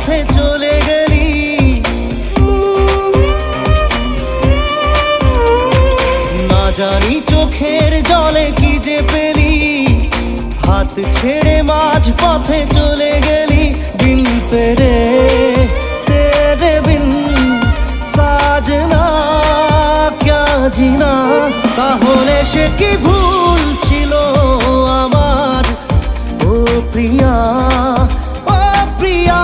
পথে চলে গেলি। না জানি চোখের জলে কি যে পেলি, হাত ছেড়ে মাঝ পথে চলে গেলি। বিন তেরে তেরে বিন সাজনা ক্যা জিনা। তাহলে সে কি ভুল ছিল আমার, ও প্রিয়া ও প্রিয়া।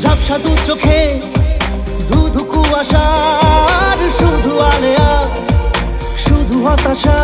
ঝাপসা দু চোখে ধুধু কুয়াশার শুধু আলেয়া, শুধু হতাশা।